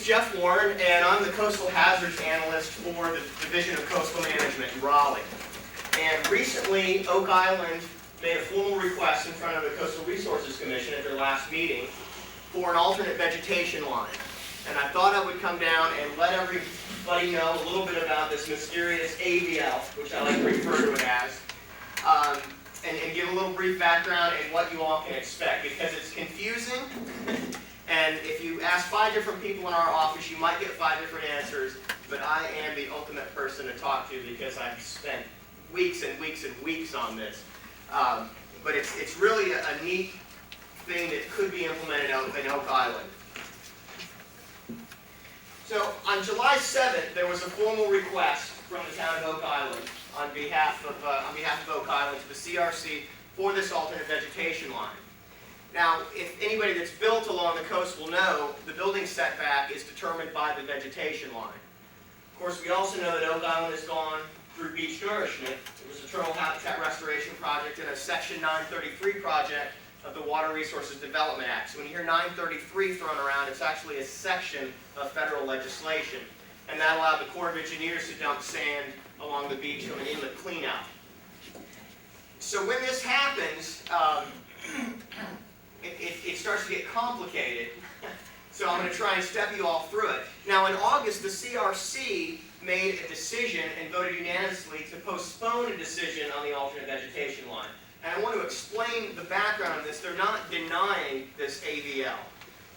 is Jeff Warren, and I'm the Coastal Hazards Analyst for the Division of Coastal Management in Raleigh. And recently, Oak Island made a formal request in front of the Coastal Resources Commission at their last meeting for an alternate vegetation line. And I thought I would come down and let everybody know a little bit about this mysterious AVL, which I like to refer to it as, and give a little brief background and what you all can expect, because it's confusing. And if you ask 5 different people in our office, you might get 5 different answers, but I am the ultimate person to talk to because I've spent weeks and weeks and weeks on this. But it's really a neat thing that could be implemented in Oak Island. So on July 7th, there was a formal request from the town of Oak Island on behalf of Oak Island to the CRC for this alternate vegetation line. Now, if anybody that's built along the coast will know, the building setback is determined by the vegetation line. Of course, we also know that Oak Island has gone through beach nourishment. It was a turtle habitat restoration project and a Section 933 project of the Water Resources Development Act. So when you hear 933 thrown around, it's actually a section of federal legislation. And that allowed the Corps of Engineers to dump sand along the beach from an inlet cleanout. So when this happens, it starts to get complicated. So I'm going to try and step you all through it. Now in August, the CRC made a decision and voted unanimously to postpone a decision on the alternate vegetation line. And I want to explain the background of this. They're not denying this AVL.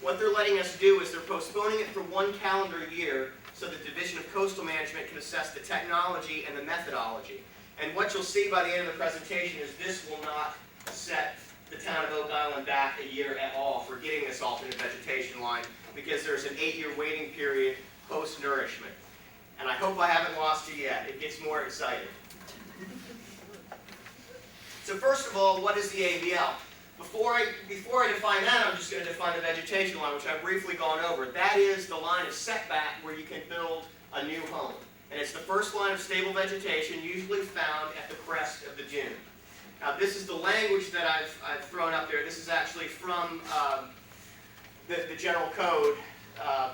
What they're letting us do is they're postponing it for 1 calendar year so the Division of Coastal Management can assess the technology and the methodology. And what you'll see by the end of the presentation is this will not set the town of Oak Island back a year at all for getting this alternate vegetation line, because there's an 8-year waiting period post-nourishment. And I hope I haven't lost you yet. It gets more exciting. So first of all, what is the AVL? Before I define that, I'm just going to define the vegetation line, which I've briefly gone over. That is the line of setback where you can build a new home. And it's the first line of stable vegetation, usually found at the crest of the dune. Now this is the language that I've thrown up there. This is actually from the general code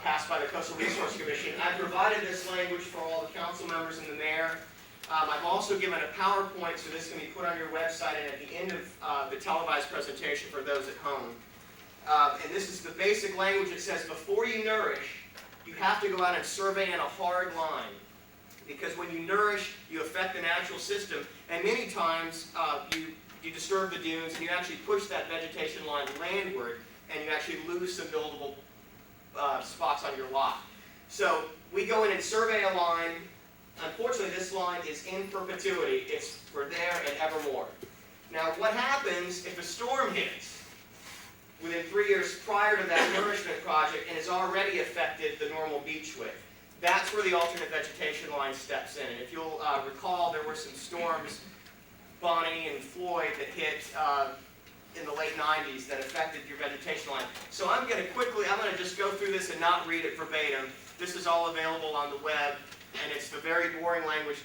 passed by the Coastal Resource Commission. I provided this language for all the council members and the mayor. I've also given a PowerPoint, so this can be put on your website and at the end of the televised presentation for those at home. And this is the basic language. It says before you nourish, you have to go out and survey in a hard line. Because when you nourish, you affect the natural system, and many times you disturb the dunes and you actually push that vegetation line landward, and you actually lose some buildable spots on your lot. So we go in and survey a line. Unfortunately, this line is in perpetuity. It's for there and evermore. Now, what happens if a storm hits within 3 years prior to that nourishment project and has already affected the normal beach width? That's where the alternate vegetation line steps in. And if you'll recall, there were some storms, Bonnie and Floyd, that hit in the late 90s that affected your vegetation line. So I'm going to just go through this and not read it verbatim. This is all available on the web, and it's the very boring language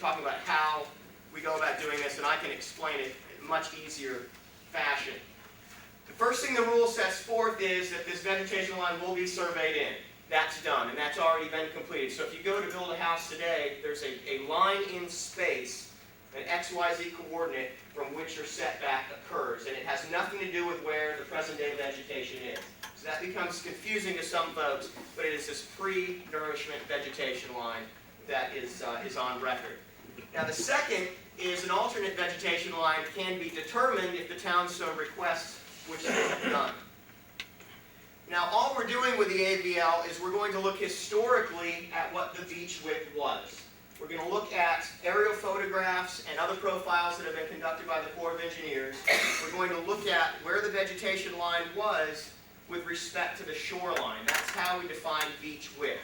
talking about how we go about doing this, and I can explain it in a much easier fashion. The first thing the rule sets forth is that this vegetation line will be surveyed in. That's done, and that's already been completed. So if you go to build a house today, there's a line in space, an XYZ coordinate from which your setback occurs, and it has nothing to do with where the present-day vegetation is. So that becomes confusing to some folks, but it is this pre-nourishment vegetation line that is on record. Now the second is an alternate vegetation line can be determined if the town so requests, which they have done. Now all we're doing with the AVL is we're going to look historically at what the beach width was. We're going to look at aerial photographs and other profiles that have been conducted by the Corps of Engineers. We're going to look at where the vegetation line was with respect to the shoreline. That's how we define beach width.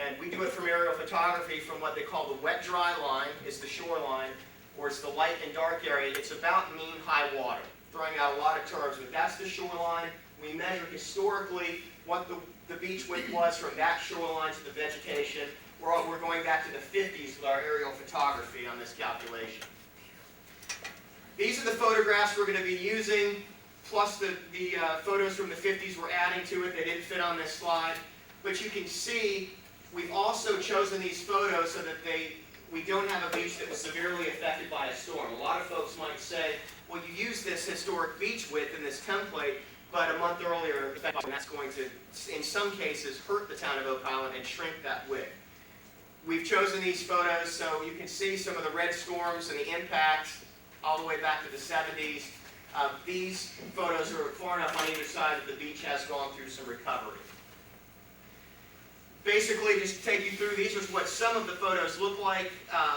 And we do it from aerial photography from what they call the wet-dry line, is the shoreline, or it's the light and dark area. It's about mean high water, throwing out a lot of terms, but that's the shoreline. We measure historically what the beach width was from that shoreline to the vegetation. We're going back to the 50s with our aerial photography on this calculation. These are the photographs we're going to be using, plus the photos from the 50s we're adding to it. They didn't fit on this slide. But you can see we've also chosen these photos so that we don't have a beach that was severely affected by a storm. A lot of folks might say, well, you use this historic beach width in this template, but a month earlier, and that's going to, in some cases, hurt the town of Oak Island and shrink that width. We've chosen these photos so you can see some of the red storms and the impacts all the way back to the 70s. These photos are far enough on either side that the beach has gone through some recovery. Basically, just to take you through, these are what some of the photos look like.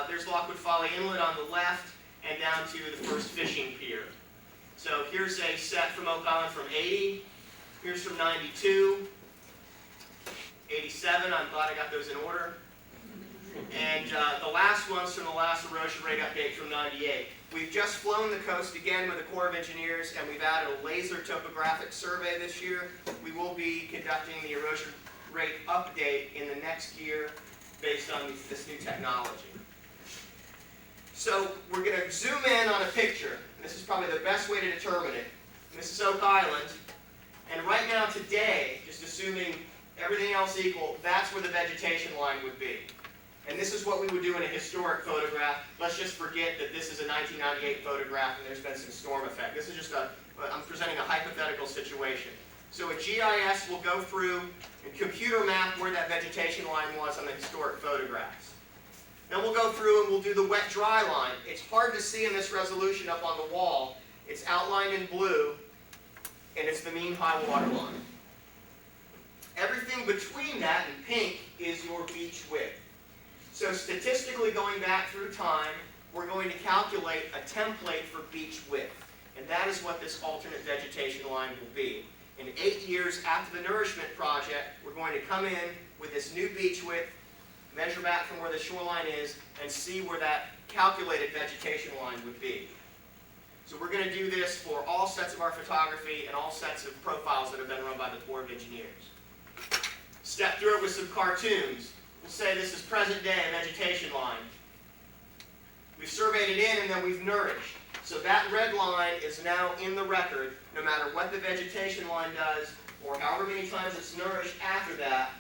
There's Lockwood Folly Inlet on the left and down to the first fishing pier. So here's a set from Oak Island from 80. Here's from 92. 87, I'm glad I got those in order. And the last one's from the last erosion rate update from 98. We've just flown the coast again with the Corps of Engineers, and we've added a laser topographic survey this year. We will be conducting the erosion rate update in the next year based on this new technology. So we're going to zoom in on a picture. This is probably the best way to determine it. This is Oak Island, and right now today, just assuming everything else equal, that's where the vegetation line would be. And this is what we would do in a historic photograph. Let's just forget that this is a 1998 photograph and there's been some storm effect. This is just I'm presenting a hypothetical situation. So a GIS will go through and computer map where that vegetation line was on the historic photographs. Then we'll go through and we'll do the wet-dry line. It's hard to see in this resolution up on the wall. It's outlined in blue, and it's the mean high water line. Everything between that in pink is your beach width. So statistically going back through time, we're going to calculate a template for beach width. And that is what this alternate vegetation line will be. In 8 years after the Nourishment project, we're going to come in with this new beach width, measure back from where the shoreline is, and see where that calculated vegetation line would be. So we're going to do this for all sets of our photography and all sets of profiles that have been run by the Corps of Engineers. Step through it with some cartoons. We'll say this is present day vegetation line. We've surveyed it in and then we've nourished. So that red line is now in the record, no matter what the vegetation line does or however many times it's nourished after that,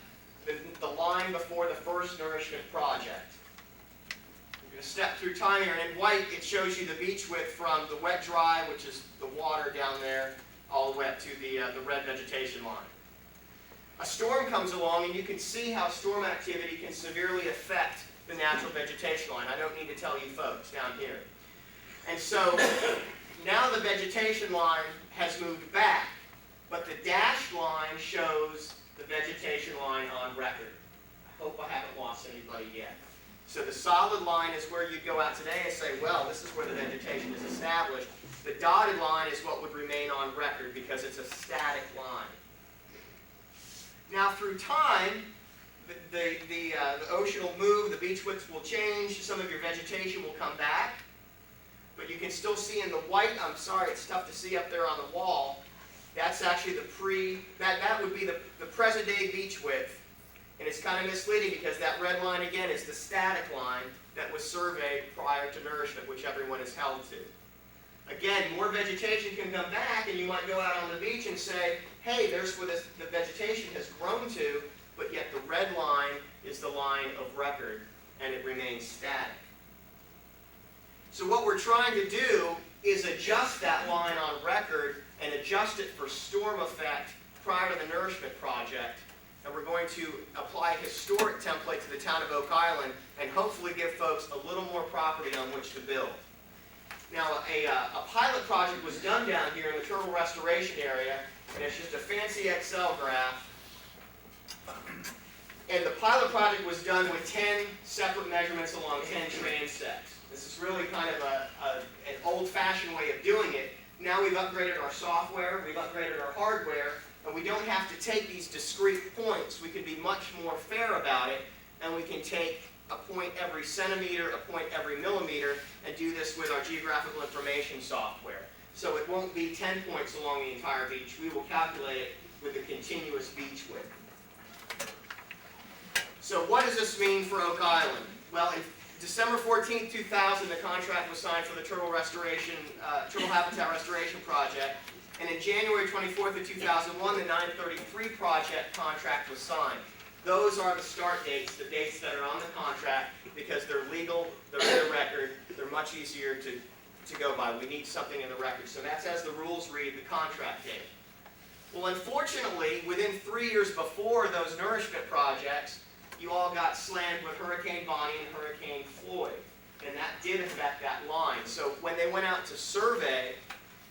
the line before the first nourishment project. We're going to step through time here, and in white it shows you the beach width from the wet-dry, which is the water down there, all the way up to the red vegetation line. A storm comes along and you can see how storm activity can severely affect the natural vegetation line. I don't need to tell you folks down here. And so now the vegetation line has moved back, but the dashed line shows the vegetation line on record. I hope I haven't lost anybody yet. So the solid line is where you go out today and say, well, this is where the vegetation is established. The dotted line is what would remain on record because it's a static line. Now through time, the ocean will move, the beach widths will change, some of your vegetation will come back. But you can still see in the white, I'm sorry, it's tough to see up there on the wall, that's actually that would be the present day beach width. And it's kind of misleading because that red line again is the static line that was surveyed prior to nourishment, which everyone is held to. Again, more vegetation can come back and you might go out on the beach and say, hey, there's where the vegetation has grown to, but yet the red line is the line of record and it remains static. So what we're trying to do is adjust that line on record and adjust it for storm effect prior to the Nourishment project. And we're going to apply a historic template to the town of Oak Island and hopefully give folks a little more property on which to build. Now, a pilot project was done down here in the turtle restoration area, and it's just a fancy Excel graph. And the pilot project was done with 10 separate measurements along 10 transects. This is really kind of an old-fashioned way of doing it. Now we've upgraded our software, we've upgraded our hardware, and we don't have to take these discrete points. We can be much more fair about it, and we can take a point every centimeter, a point every millimeter, and do this with our geographical information software. So it won't be 10 points along the entire beach. We will calculate it with a continuous beach width. So what does this mean for Oak Island? Well, in December 14, 2000, the contract was signed for the turtle habitat restoration project. And in January 24th of 2001, the 933 project contract was signed. Those are the start dates, the dates that are on the contract, because they're legal, they're in the record, they're much easier to go by. We need something in the record. So that's as the rules read, the contract date. Well, unfortunately, within 3 years before those Nourishment projects, you all got slammed with Hurricane Bonnie and Hurricane Floyd. And that did affect that line. So when they went out to survey,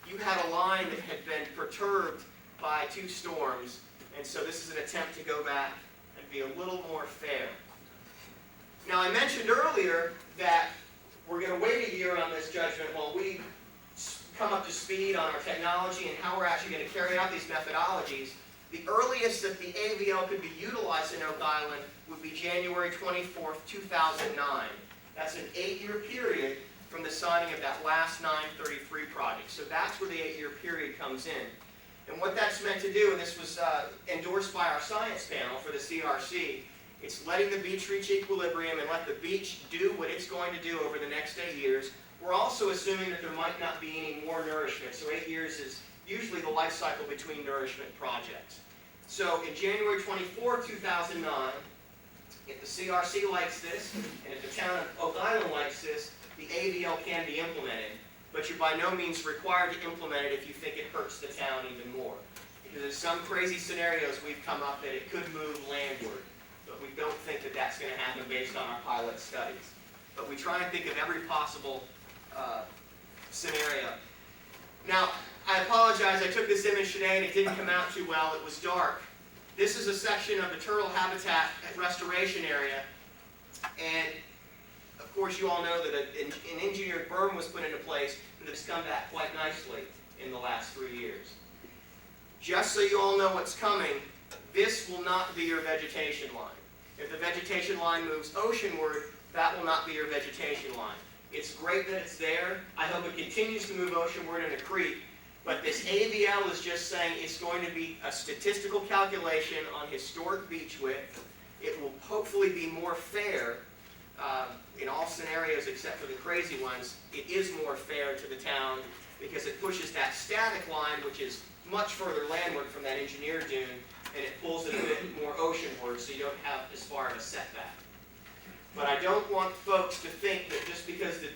you had a line that had been perturbed by 2 storms. And so this is an attempt to go back and be a little more fair. Now, I mentioned earlier that we're going to wait a year on this judgment while we come up to speed on our technology and how we're actually going to carry out these methodologies. The earliest that the AVL could be utilized in Oak Island would be January 24th, 2009. That's an 8-year period from the signing of that last 933 project. So that's where the 8-year period comes in. And what that's meant to do, and this was endorsed by our science panel for the CRC, it's letting the beach reach equilibrium and let the beach do what it's going to do over the next 8 years. We're also assuming that there might not be any more nourishment. So 8 years is usually the life cycle between nourishment projects. So in January 24, 2009, if the CRC likes this, and if the town of Oak Island likes this, the AVL can be implemented. But you're by no means required to implement it if you think it hurts the town even more. Because there's some crazy scenarios we've come up that it could move landward. But we don't think that that's going to happen based on our pilot studies. But we try and think of every possible scenario. Now, I apologize, I took this image today and it didn't come out too well. It was dark. This is a section of the turtle habitat restoration area. And of course, you all know that an engineered berm was put into place and it's come back quite nicely in the last 3 years. Just so you all know what's coming, this will not be your vegetation line. If the vegetation line moves oceanward, that will not be your vegetation line. It's great that it's there. I hope it continues to move oceanward in a creek. But this AVL is just saying it's going to be a statistical calculation on historic beach width. It will hopefully be more fair in all scenarios except for the crazy ones. It is more fair to the town because it pushes that static line, which is much further landward from that engineered dune, and it pulls it a bit more oceanward so you don't have as far of a setback. But I don't want folks to think that just because the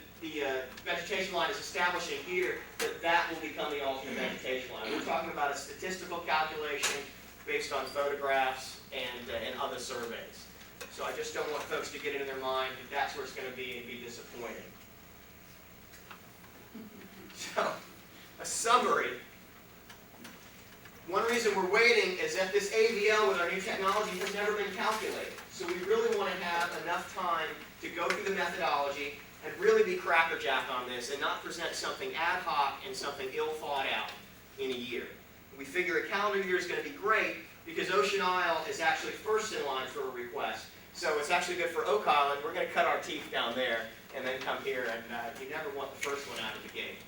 vegetation line is establishing here, that will become the alternate vegetation line. We're talking about a statistical calculation based on photographs and other surveys. So I just don't want folks to get into their mind that that's where it's going to be and be disappointed. So, a summary. One reason we're waiting is that this AVL with our new technology has never been calculated. So we really want to have enough time to go through the methodology and really be crackerjack on this and not present something ad hoc and something ill thought out in a year. We figure a calendar year is going to be great because Ocean Isle is actually first in line for a request. So it's actually good for Oak Island. We're going to cut our teeth down there and then come here, and you never want the first one out of the gate.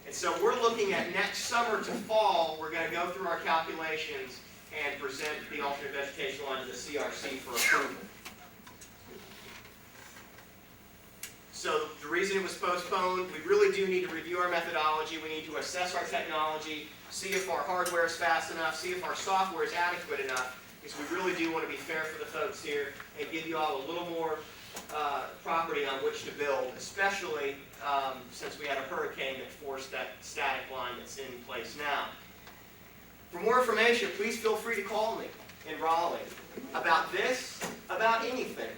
And so we're looking at next summer to fall, we're going to go through our calculations and present the alternate vegetation line to the CRC for approval. So the reason it was postponed, we really do need to review our methodology. We need to assess our technology, see if our hardware is fast enough, see if our software is adequate enough, because we really do want to be fair for the folks here and give you all a little more property on which to build, especially since we had a hurricane that forced that static line that's in place now. For more information, please feel free to call me in Raleigh about this, about anything.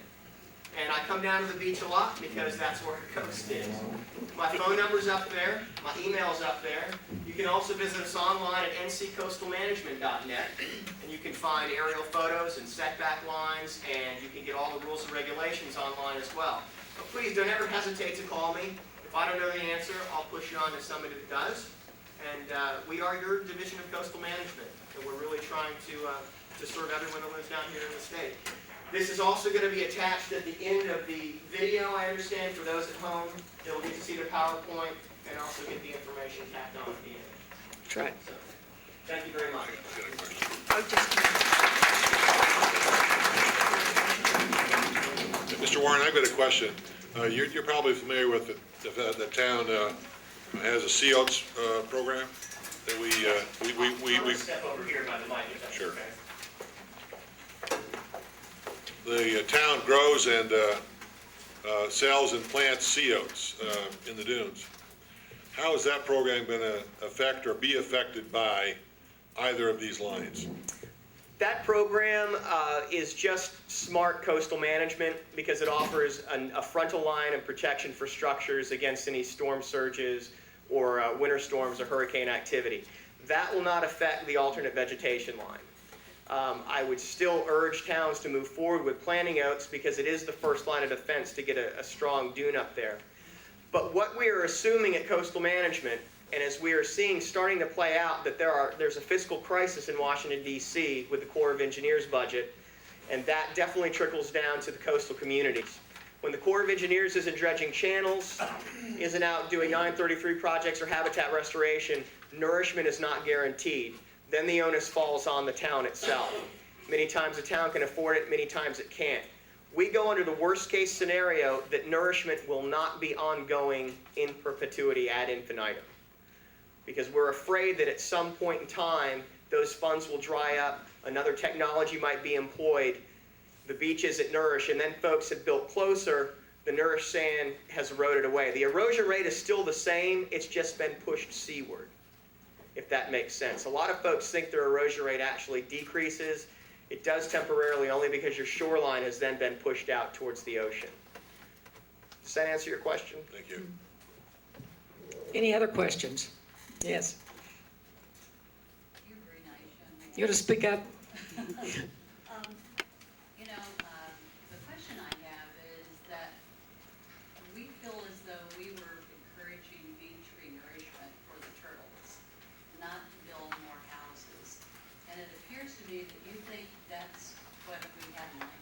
And I come down to the beach a lot because that's where the coast is. My phone number's up there. My email's up there. You can also visit us online at nccoastalmanagement.net, and you can find aerial photos and setback lines, and you can get all the rules and regulations online as well. But please don't ever hesitate to call me. If I don't know the answer, I'll push you on to somebody that does. And we are your division of coastal management, and we're really trying to serve everyone that lives down here in the state. This is also going to be attached at the end of the video, I understand, for those at home. They'll get to see the PowerPoint and also get the information tacked on at the end. That's right. So, thank you very much. Mr. Warren, I've got a question. You're probably familiar with the town has a COTS program that we step over here by the mic if that's sure. okay. the town grows and sells and plants sea oats in the dunes. How is that program going to affect or be affected by either of these lines? That program is just smart coastal management because it offers a frontal line of protection for structures against any storm surges or winter storms or hurricane activity. That will not affect the alternate vegetation line. I would still urge towns to move forward with planting oats because it is the first line of defense to get a strong dune up there. But what we are assuming at coastal management, and as we are seeing starting to play out, that there's a fiscal crisis in Washington, D.C. with the Corps of Engineers budget, and that definitely trickles down to the coastal communities. When the Corps of Engineers isn't dredging channels, isn't out doing 933 projects or habitat restoration, nourishment is not guaranteed. Then the onus falls on the town itself. Many times the town can afford it, many times it can't. We go under the worst case scenario that nourishment will not be ongoing in perpetuity ad infinitum. Because we're afraid that at some point in time, those funds will dry up, another technology might be employed, the beach isn't nourished, and then folks have built closer, the nourished sand has eroded away. The erosion rate is still the same, it's just been pushed seaward, if that makes sense. A lot of folks think their erosion rate actually decreases. It does temporarily only because your shoreline has then been pushed out towards the ocean. Does that answer your question? Thank you. Any other questions? Yes. You're very nice, young man. You want to speak up? The question I have is that we feel as though we were encouraging beach renourishment for the turtles, not to build more houses. And it appears to me that you think that's what we had in mind.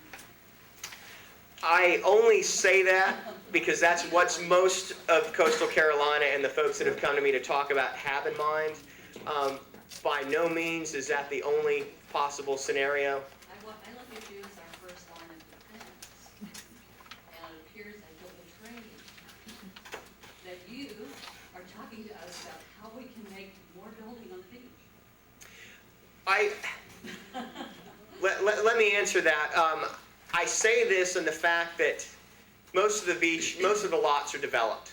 I only say that because that's what's most of coastal Carolina and the folks that have come to me to talk about have in mind. By no means is that the only possible scenario. I look at you as our first line of defense. And it appears I feel betrayed that you are talking to us about how we can make more building on the beach. Let me answer that. I say this in the fact that most of the lots are developed.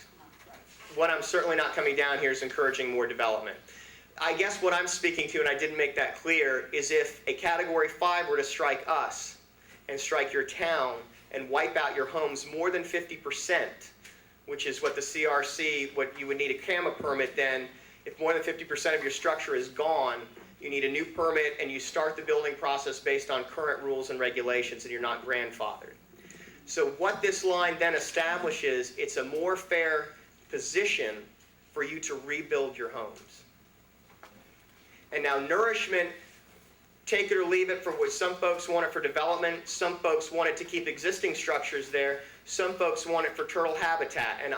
Right. What I'm certainly not coming down here is encouraging more development. I guess what I'm speaking to, and I didn't make that clear, is if a Category 5 were to strike us and strike your town and wipe out your homes more than 50%, which is what the CRC, what you would need a CAMA permit then, if more than 50% of your structure is gone, you need a new permit and you start the building process based on current rules and regulations and you're not grandfathered. So what this line then establishes, it's a more fair position for you to rebuild your homes. And now nourishment, take it or leave it for what some folks want it for development, some folks want it to keep existing structures there, some folks want it for turtle habitat. And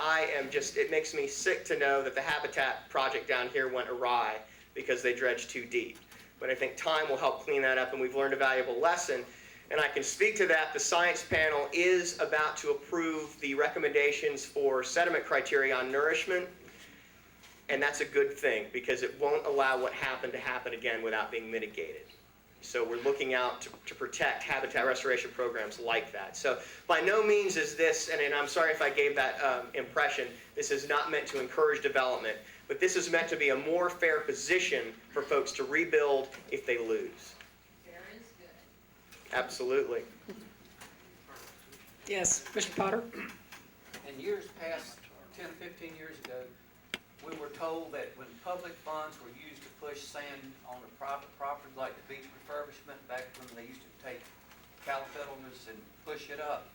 it makes me sick to know that the habitat project down here went awry because they dredged too deep. But I think time will help clean that up and we've learned a valuable lesson. And I can speak to that. The science panel is about to approve the recommendations for sediment criteria on nourishment. And that's a good thing because it won't allow what happened to happen again without being mitigated. So we're looking out to protect habitat restoration programs like that. So by no means is this, and I'm sorry if I gave that impression, this is not meant to encourage development, but this is meant to be a more fair position for folks to rebuild if they lose. Fair is good. Absolutely. Yes, Mr. Potter? In years past, 10 or 15 years ago, we were told that when public funds were used to push sand on a private property like the beach refurbishment, back when they used to take caterpillars and push it up,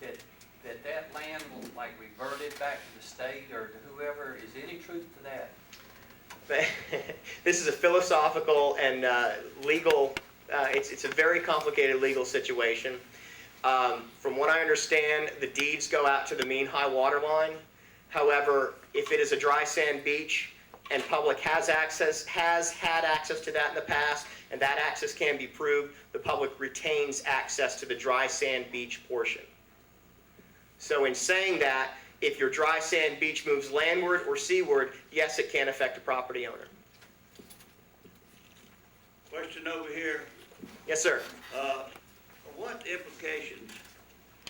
that land will like reverted back to the state or to whoever. Is any truth to that? This is a philosophical and legal, it's a very complicated legal situation. From what I understand, the deeds go out to the mean high water line. However, if it is a dry sand beach and public has had access to that in the past, and that access can be proved, the public retains access to the dry sand beach portion. So in saying that, if your dry sand beach moves landward or seaward, yes, it can affect a property owner. Question over here. Yes, sir. what implications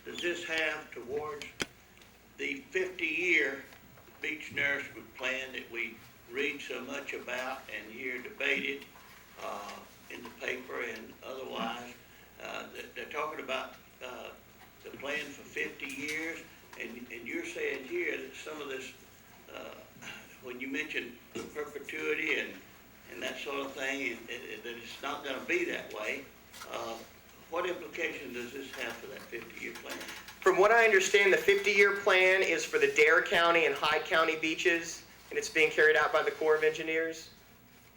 does this have towards the 50-year beach nourishment plan that we read so much about and hear debated in the paper and otherwise? They're talking about the plan for 50 years, and you're saying here that some of this, when you mention perpetuity and that sort of thing, that it's not going to be that way. What implication does this have for that 50-year plan? From what I understand, the 50-year plan is for the Dare County and Hyde County beaches, and it's being carried out by the Corps of Engineers.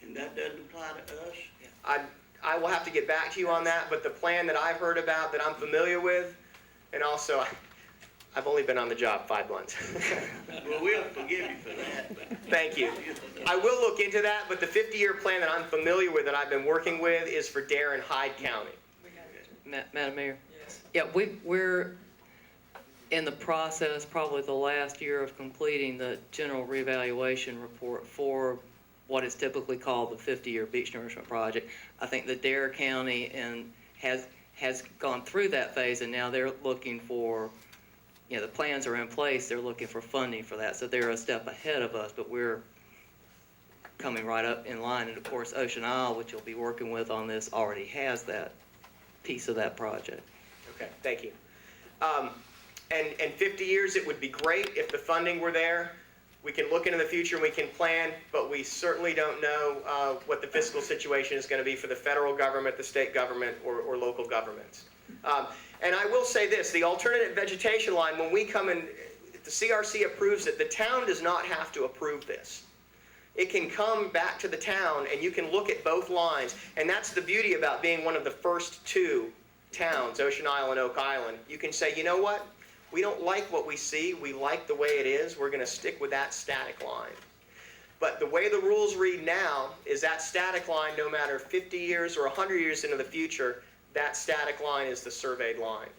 And that doesn't apply to us? I will have to get back to you on that, but the plan that I've heard about, that I'm familiar with, and also, I've only been on the job 5 months. Well, we'll forgive you for that, but... Thank you. I will look into that, but the 50-year plan that I'm familiar with, that I've been working with, is for Dare and Hyde County. Madam Mayor? Yes. Yeah, we're in the process, probably the last year, of completing the general reevaluation report for what is typically called the 50-year beach nourishment project. I think the Dare County has gone through that phase, and now they're looking for, the plans are in place, they're looking for funding for that, so they're a step ahead of us, but we're coming right up in line. And of course, Ocean Isle, which you'll be working with on this, already has that piece of that project. Okay, thank you. And 50 years, it would be great if the funding were there. We can look into the future and we can plan, but we certainly don't know what the fiscal situation is going to be for the federal government, the state government, or local governments. And I will say this, the alternative vegetation line, when we come in, if the CRC approves it, the town does not have to approve this. It can come back to the town and you can look at both lines. And that's the beauty about being one of the first 2 towns, Ocean Isle and Oak Island. You can say, you know what? We don't like what we see. We like the way it is. We're going to stick with that static line. But the way the rules read now is that static line, no matter 50 years or 100 years into the future, that static line is the surveyed line.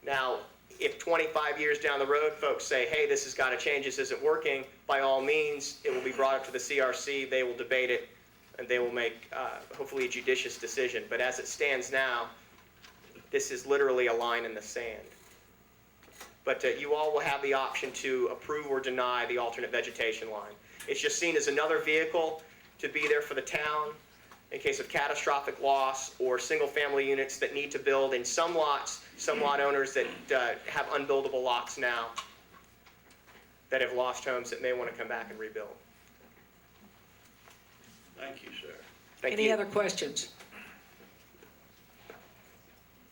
Now, if 25 years down the road, folks say, hey, this has got to change, this isn't working, by all means, it will be brought up to the CRC, they will debate it, and they will make, hopefully, a judicious decision. But as it stands now, this is literally a line in the sand. But you all will have the option to approve or deny the alternate vegetation line. It's just seen as another vehicle to be there for the town in case of catastrophic loss or single-family units that need to build in some lots, some lot owners that have unbuildable lots now that have lost homes that may want to come back and rebuild. Thank you, sir. Thank Any you. other questions?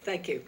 Thank you.